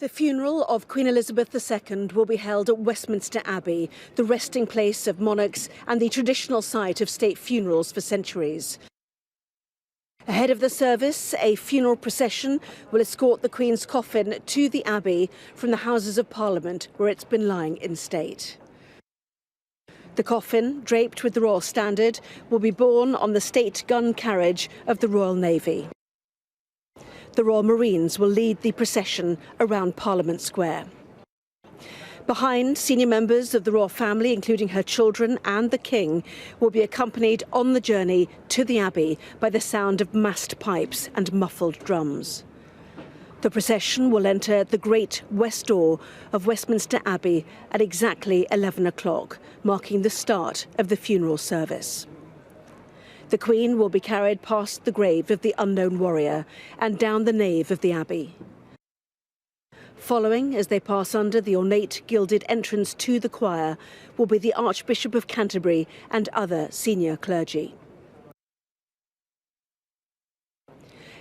The funeral of Queen Elizabeth II will be held at Westminster Abbey, the resting place of monarchs and the traditional site of state funerals for centuries. Ahead of the service, a funeral procession will escort the Queen's coffin to the Abbey from the Houses of Parliament, where it's been lying in state. The coffin, draped with the Royal Standard, will be borne on the state gun carriage of the Royal Navy. The Royal Marines will lead the procession around Parliament Square. Behind, senior members of the royal family, including her children and the King, will be accompanied on the journey to the Abbey by the sound of massed pipes and muffled drums. The procession will enter the great west door of Westminster Abbey at exactly 11 o'clock, marking the start of the funeral service. The Queen will be carried past the grave of the unknown warrior and down the nave of the Abbey. Following, as they pass under the ornate gilded entrance to the choir, will be the Archbishop of Canterbury and other senior clergy.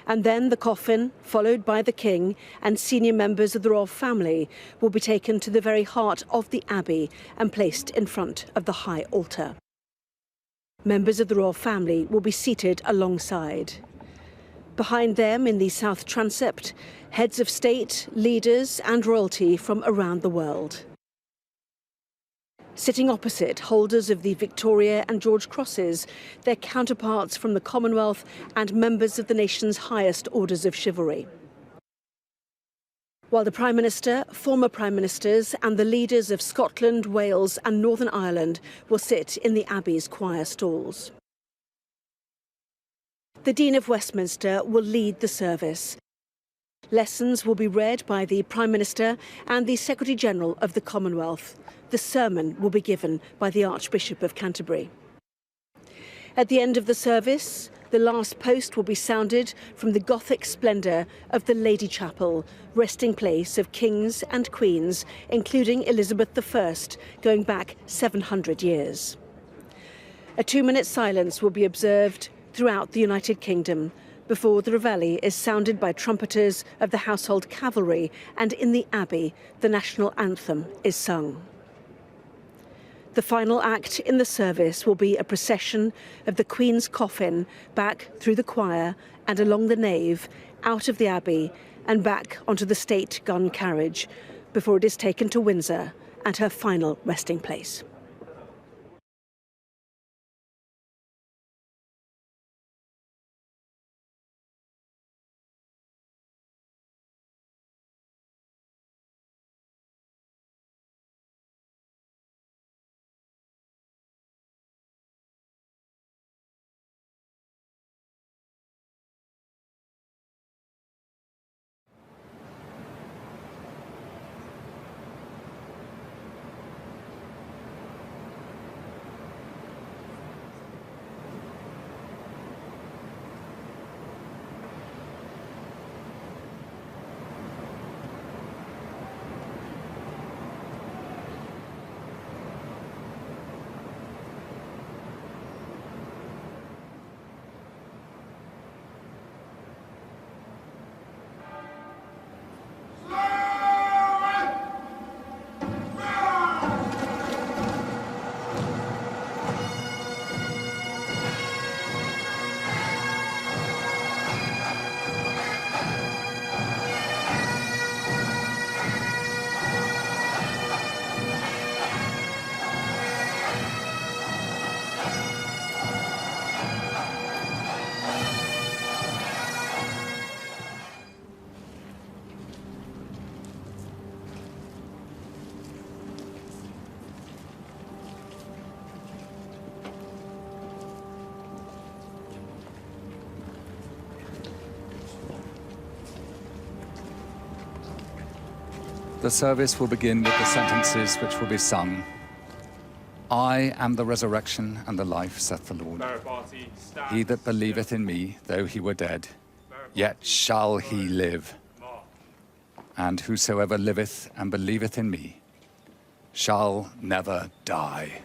And then the coffin, followed by the King and senior members of the royal family, will be taken to the very heart of the Abbey and placed in front of the high altar. Members of the royal family will be seated alongside. Behind them, in the south transept, heads of state, leaders and royalty from around the world. Sitting opposite, holders of the Victoria and George Crosses, their counterparts from the Commonwealth and members of the nation's highest orders of chivalry. While the Prime Minister, former Prime Ministers and the leaders of Scotland, Wales and Northern Ireland will sit in the Abbey's choir stalls. The Dean of Westminster will lead the service. Lessons will be read by the Prime Minister and the Secretary-General of the Commonwealth. The sermon will be given by the Archbishop of Canterbury. At the end of the service, the last post will be sounded from the Gothic splendour of the Lady Chapel, resting place of kings and queens, including Elizabeth I, going back 700 years. A 2-minute silence will be observed throughout the United Kingdom before the reveille is sounded by trumpeters of the Household Cavalry, and in the Abbey, the national anthem is sung. The final act in the service will be a procession of the Queen's coffin back through the choir and along the nave, out of the Abbey and back onto the state gun carriage before it is taken to Windsor and her final resting place. The service will begin with the sentences which will be sung. I am the resurrection and the life, saith the Lord. He that believeth in me, though he were dead, yet shall he live. And whosoever liveth and believeth in me shall never die.